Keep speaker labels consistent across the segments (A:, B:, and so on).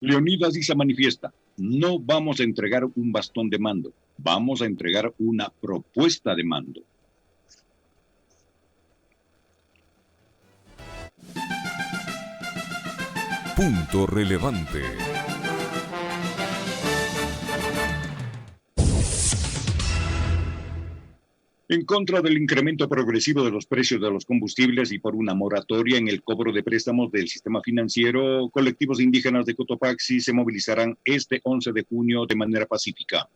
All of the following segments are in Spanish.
A: Leonidas Issa manifiesta, no vamos a entregar un bastón de mando, vamos a entregar una propuesta de mando.
B: Punto relevante.
A: En contra del incremento progresivo de los precios de los combustibles y por una moratoria en el cobro de préstamos del sistema financiero, colectivos indígenas de Cotopaxi se movilizarán este 11 de junio de manera pacífica.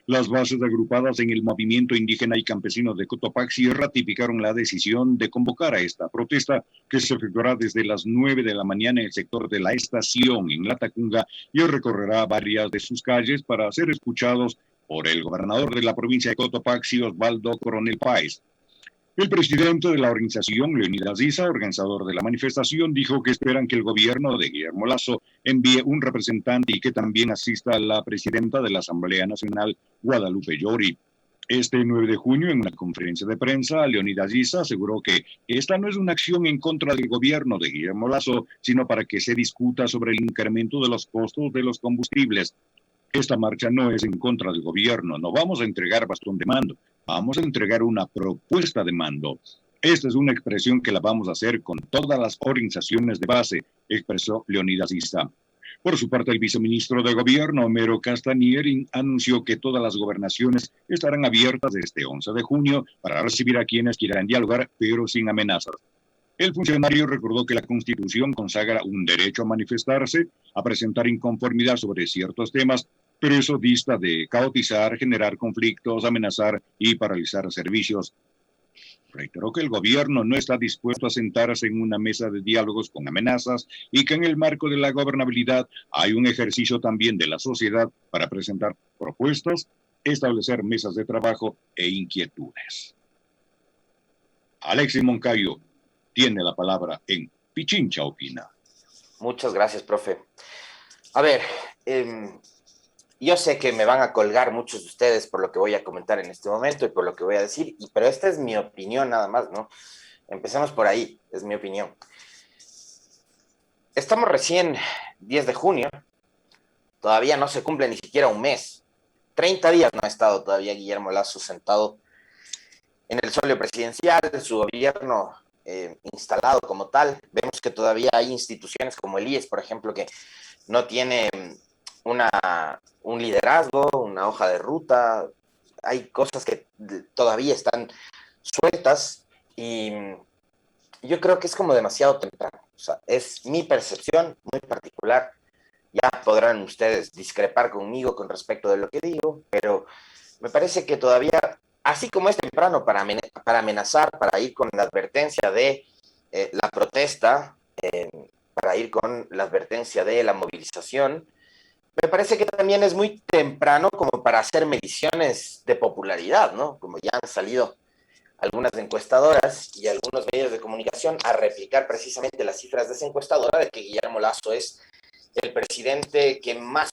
A: Las bases agrupadas en el movimiento indígena y campesino de Cotopaxi ratificaron la decisión de convocar a esta protesta que se efectuará desde las 9 de la mañana en el sector de la estación en Latacunga y recorrerá varias de sus calles para ser escuchados por el gobernador de la provincia de Cotopaxi, Osvaldo Coronel Páez. El presidente de la organización, Leonidas Issa, organizador de la manifestación, dijo que esperan que el gobierno de Guillermo Lasso envíe un representante y que también asista la presidenta de la Asamblea Nacional, Guadalupe Llori. Este 9 de junio, en una conferencia de prensa, Leonidas Issa aseguró que esta no es una acción en contra del gobierno de Guillermo Lasso, sino para que se discuta sobre el incremento de los costos de los combustibles. Esta marcha no es en contra del gobierno, no vamos a entregar bastón de mando, vamos a entregar una propuesta de mando. Esta es una expresión que la vamos a hacer con todas las organizaciones de base, expresó Leonidas Issa. Por su parte, el viceministro de Gobierno, Homero Castanier, anunció que todas las gobernaciones estarán abiertas este 11 de junio para recibir a quienes quieran dialogar, pero sin amenazas. El funcionario recordó que la Constitución consagra un derecho a manifestarse, a presentar inconformidad sobre ciertos temas, pero eso dista de caotizar, generar conflictos, amenazar y paralizar servicios. Reiteró que el gobierno no está dispuesto a sentarse en una mesa de diálogos con amenazas y que en el marco de la gobernabilidad hay un ejercicio también de la sociedad para presentar propuestas, establecer mesas de trabajo e inquietudes. Alexis Moncayo tiene la palabra en Pichincha Opina.
C: Muchas gracias, profe. A ver, yo sé que me van a colgar muchos de ustedes por lo que voy a comentar en este momento y por lo que voy a decir, pero esta es mi opinión nada más, ¿no? Empecemos por ahí, es mi opinión. Estamos recién 10 de junio, todavía no se cumple ni siquiera un mes. 30 días no ha estado todavía Guillermo Lasso sentado en el solio presidencial, su gobierno instalado como tal. Vemos que todavía hay instituciones como el IES, por ejemplo, que no tiene un liderazgo, una hoja de ruta. Hay cosas que todavía están sueltas y yo creo que es como demasiado temprano. O sea, es mi percepción muy particular. Ya podrán ustedes discrepar conmigo con respecto de lo que digo, pero me parece que todavía, así como es temprano para amenazar, para ir con la advertencia de la protesta, para ir con la advertencia de la movilización, me parece que también es muy temprano como para hacer mediciones de popularidad, ¿no? Como ya han salido algunas encuestadoras y algunos medios de comunicación a replicar precisamente las cifras de esa encuestadora de que Guillermo Lasso es el presidente que más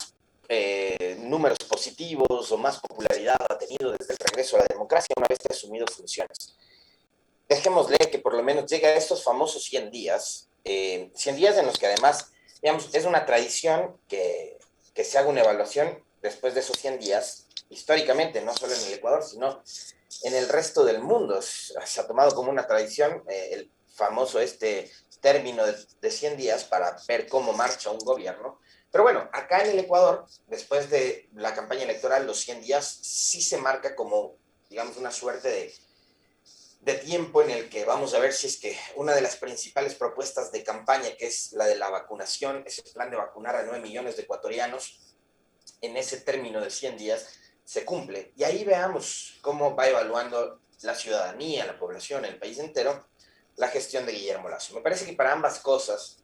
C: números positivos o más popularidad ha tenido desde el regreso a la democracia una vez que ha asumido funciones. Dejémosle que por lo menos llegue a estos famosos 100 días, 100 días en los que además, digamos, es una tradición que se haga una evaluación después de esos 100 días, históricamente, no solo en el Ecuador, sino en el resto del mundo. Se ha tomado como una tradición el famoso término de 100 días para ver cómo marcha un gobierno. Pero bueno, acá en el Ecuador, después de la campaña electoral, los 100 días sí se marca como, digamos, una suerte de tiempo en el que vamos a ver si es que una de las principales propuestas de campaña, que es la de la vacunación, ese plan de vacunar a 9 millones de ecuatorianos, en ese término de 100 días, se cumple. Y ahí veamos cómo va evaluando la ciudadanía, la población, el país entero, la gestión de Guillermo Lasso. Me parece que para ambas cosas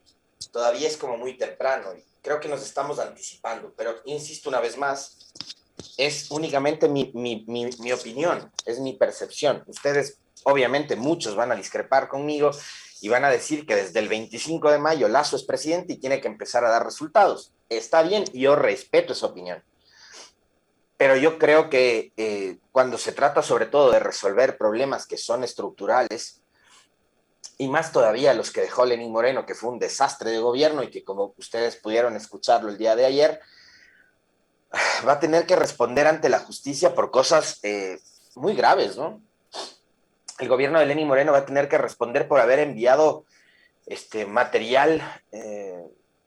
C: todavía es como muy temprano y creo que nos estamos anticipando, pero insisto una vez más, es únicamente mi opinión, es mi percepción. Ustedes, obviamente, muchos van a discrepar conmigo y van a decir que desde el 25 de mayo Lasso es presidente y tiene que empezar a dar resultados. Está bien, yo respeto esa opinión. Pero yo creo que cuando se trata sobre todo de resolver problemas que son estructurales, y más todavía los que dejó Lenín Moreno, que fue un desastre de gobierno y que, como ustedes pudieron escucharlo el día de ayer, va a tener que responder ante la justicia por cosas muy graves, ¿no? El gobierno de Lenín Moreno va a tener que responder por haber enviado material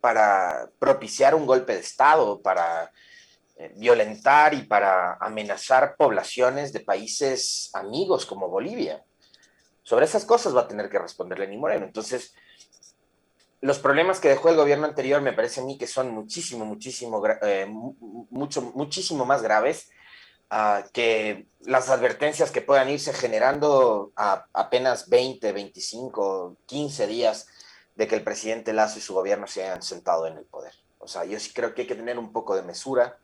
C: para propiciar un golpe de Estado, para violentar y para amenazar poblaciones de países amigos como Bolivia. Sobre esas cosas va a tener que responder Lenín Moreno. Entonces, los problemas que dejó el gobierno anterior me parece a mí que son muchísimo más graves que las advertencias que puedan irse generando a apenas 20, 25, 15 días de que el presidente Lasso y su gobierno se hayan sentado en el poder. O sea, yo sí creo que hay que tener un poco de mesura.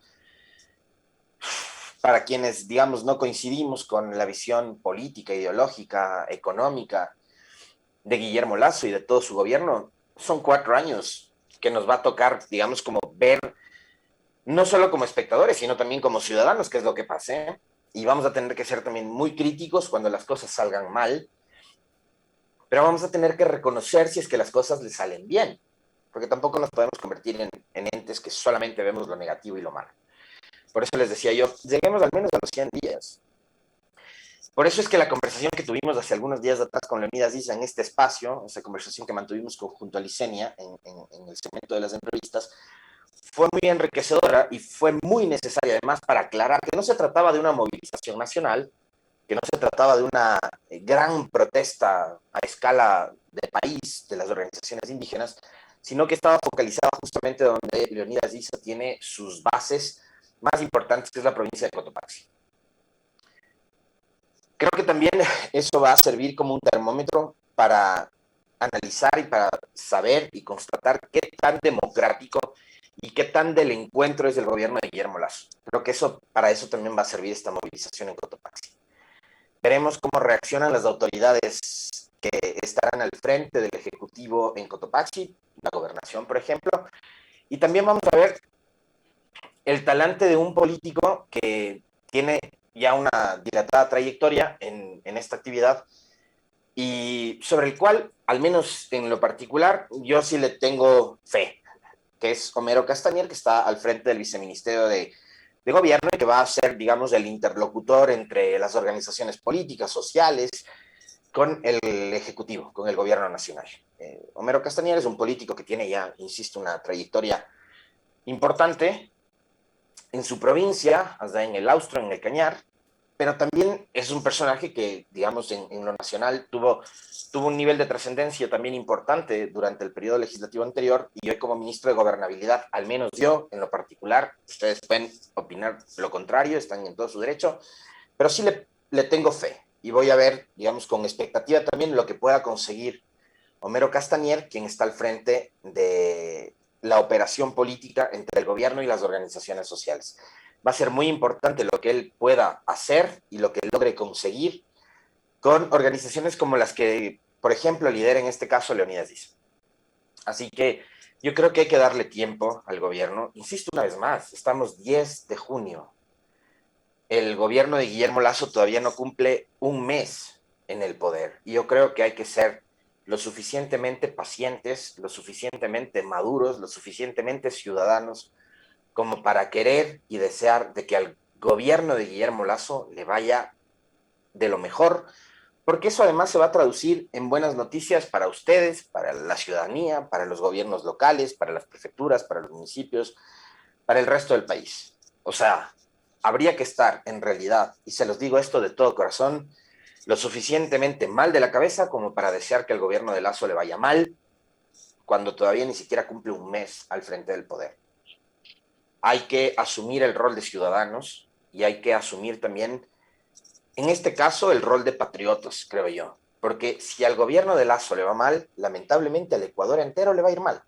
C: Para quienes, digamos, no coincidimos con la visión política, ideológica, económica de Guillermo Lasso y de todo su gobierno, son 4 años que nos va a tocar, digamos, como ver, no solo como espectadores, sino también como ciudadanos, qué es lo que pase. Y vamos a tener que ser también muy críticos cuando las cosas salgan mal, pero vamos a tener que reconocer si es que las cosas le salen bien, porque tampoco nos podemos convertir en entes que solamente vemos lo negativo y lo malo. Por eso les decía yo, lleguemos al menos a los 100 días. Por eso es que la conversación que tuvimos hace algunos días atrás con Leonidas Issa en este espacio, esa conversación que mantuvimos junto a Licenia en el segmento de las entrevistas, fue muy enriquecedora y fue muy necesaria además para aclarar que no se trataba de una movilización nacional, que no se trataba de una gran protesta a escala de país de las organizaciones indígenas, sino que estaba focalizada justamente donde Leonidas Issa tiene sus bases más importantes, que es la provincia de Cotopaxi. Creo que también eso va a servir como un termómetro para analizar y para saber y constatar qué tan democrático y qué tan del encuentro es el gobierno de Guillermo Lasso. Creo que para eso también va a servir esta movilización en Cotopaxi. Veremos cómo reaccionan las autoridades que estarán al frente del Ejecutivo en Cotopaxi, la gobernación, por ejemplo, y también vamos a ver el talante de un político que tiene ya una dilatada trayectoria en esta actividad y sobre el cual, al menos en lo particular, yo sí le tengo fe, que es Homero Castañer, que está al frente del Viceministerio de Gobierno y que va a ser, digamos, el interlocutor entre las organizaciones políticas, sociales, con el Ejecutivo, con el Gobierno Nacional. Homero Castañer es un político que tiene ya, insisto, una trayectoria importante en su provincia, hasta en el Austro, en el Cañar, pero también es un personaje que, digamos, en lo nacional tuvo un nivel de trascendencia también importante durante el periodo legislativo anterior y hoy como ministro de Gobernabilidad, al menos yo en lo particular, ustedes pueden opinar lo contrario, están en todo su derecho, pero sí le tengo fe y voy a ver, digamos, con expectativa también lo que pueda conseguir Homero Castañer, quien está al frente de la operación política entre el gobierno y las organizaciones sociales. Va a ser muy importante lo que él pueda hacer y lo que logre conseguir con organizaciones como las que, por ejemplo, lidera en este caso Leonidas Issa. Así que yo creo que hay que darle tiempo al gobierno. Insisto una vez más, estamos 10 de junio. El gobierno de Guillermo Lasso todavía no cumple un mes en el poder. Y yo creo que hay que ser lo suficientemente pacientes, lo suficientemente maduros, lo suficientemente ciudadanos como para querer y desear de que al gobierno de Guillermo Lasso le vaya de lo mejor, porque eso además se va a traducir en buenas noticias para ustedes, para la ciudadanía, para los gobiernos locales, para las prefecturas, para los municipios, para el resto del país. O sea, habría que estar en realidad, y se los digo esto de todo corazón, lo suficientemente mal de la cabeza como para desear que al gobierno de Lasso le vaya mal cuando todavía ni siquiera cumple un mes al frente del poder. Hay que asumir el rol de ciudadanos y hay que asumir también, en este caso, el rol de patriotas, creo yo. Porque si al gobierno de Lasso le va mal, lamentablemente al Ecuador entero le va a ir mal.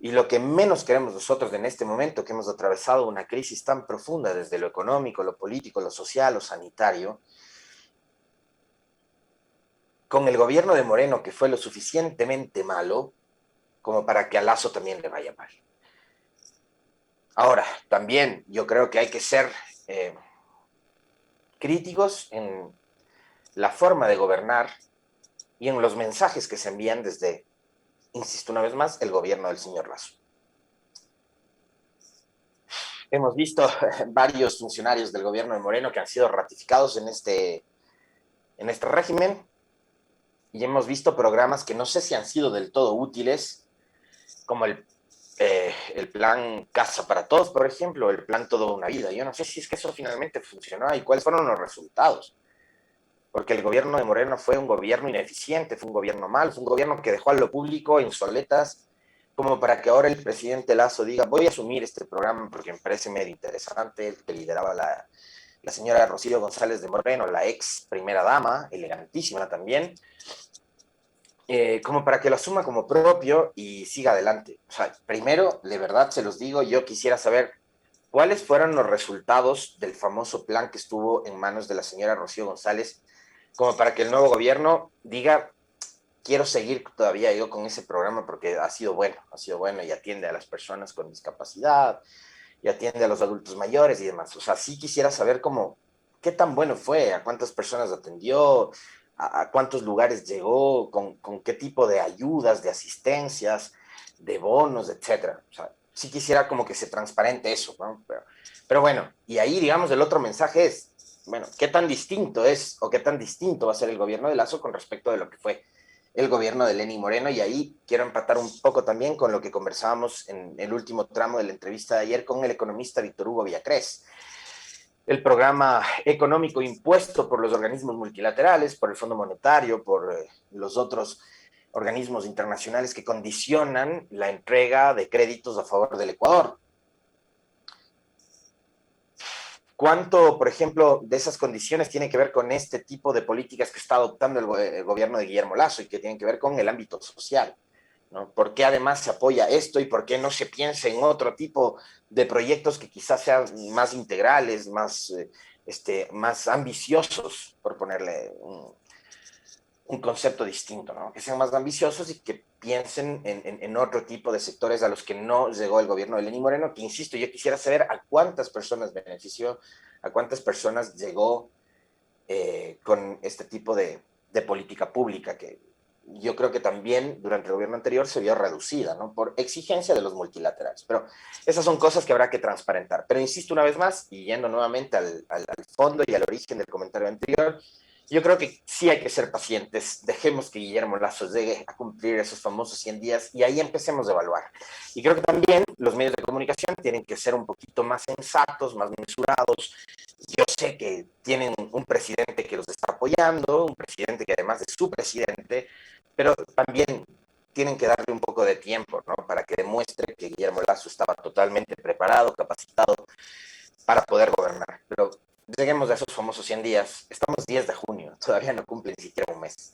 C: Y lo que menos queremos nosotros en este momento, que hemos atravesado una crisis tan profunda desde lo económico, lo político, lo social, lo sanitario, con el gobierno de Moreno, que fue lo suficientemente malo como para que a Lasso también le vaya mal. Ahora, también yo creo que hay que ser críticos en la forma de gobernar y en los mensajes que se envían desde, insisto una vez más, el gobierno del señor Lasso. Hemos visto varios funcionarios del gobierno de Moreno que han sido ratificados en este régimen, y hemos visto programas que no sé si han sido del todo útiles, como el plan Casa para Todos, por ejemplo, el plan Toda una Vida. Yo no sé si es que eso finalmente funcionó y cuáles fueron los resultados, porque el gobierno de Moreno fue un gobierno ineficiente, fue un gobierno mal, fue un gobierno que dejó a lo público en soletas, como para que ahora el presidente Lasso diga, voy a asumir este programa porque me parece medio interesante, el que lideraba la señora Rocío González de Moreno, la ex primera dama, elegantísima también, como para que lo asuma como propio y siga adelante. O sea, primero, de verdad se los digo, yo quisiera saber cuáles fueron los resultados del famoso plan que estuvo en manos de la señora Rocío González, como para que el nuevo gobierno diga, quiero seguir todavía yo con ese programa porque ha sido bueno y atiende a las personas con discapacidad y atiende a los adultos mayores y demás. O sea, sí quisiera saber cómo, qué tan bueno fue, a cuántas personas atendió, a cuántos lugares llegó, con qué tipo de ayudas, de asistencias, de bonos, etcétera. O sea, sí quisiera como que se transparente eso, ¿no? Pero bueno, y ahí, digamos, el otro mensaje es, bueno, ¿qué tan distinto es o qué tan distinto va a ser el gobierno de Lasso con respecto de lo que fue el gobierno de Lenín Moreno? Y ahí quiero empatar un poco también con lo que conversábamos en el último tramo de la entrevista de ayer con el economista Víctor Hugo Villacrés. El programa económico impuesto por los organismos multilaterales, por el Fondo Monetario, por los otros organismos internacionales que condicionan la entrega de créditos a favor del Ecuador. ¿Cuánto, por ejemplo, de esas condiciones tiene que ver con este tipo de políticas que está adoptando el gobierno de Guillermo Lasso y que tienen que ver con el ámbito social, ¿no? ¿Por qué además se apoya esto y por qué no se piensa en otro tipo de proyectos que quizás sean más integrales, más ambiciosos, por ponerle un concepto distinto, ¿no? Que sean más ambiciosos y que piensen en otro tipo de sectores a los que no llegó el gobierno de Lenín Moreno, que insisto, yo quisiera saber a cuántas personas benefició, a cuántas personas llegó con este tipo de política pública que yo creo que también durante el gobierno anterior se vio reducida, ¿no? Por exigencia de los multilaterales. Pero esas son cosas que habrá que transparentar. Pero insisto una vez más, y yendo nuevamente al fondo y al origen del comentario anterior, yo creo que sí hay que ser pacientes. Dejemos que Guillermo Lasso llegue a cumplir esos famosos 100 días y ahí empecemos a evaluar. Y creo que también los medios de comunicación tienen que ser un poquito más sensatos, más mesurados. Yo sé que tienen un presidente que los está apoyando, un presidente que además es su presidente, pero también tienen que darle un poco de tiempo, ¿no? Para que demuestre que Guillermo Lasso estaba totalmente preparado, capacitado para poder gobernar. Pero lleguemos a esos famosos 100 días. Estamos 10 de junio, todavía no cumple ni siquiera un mes.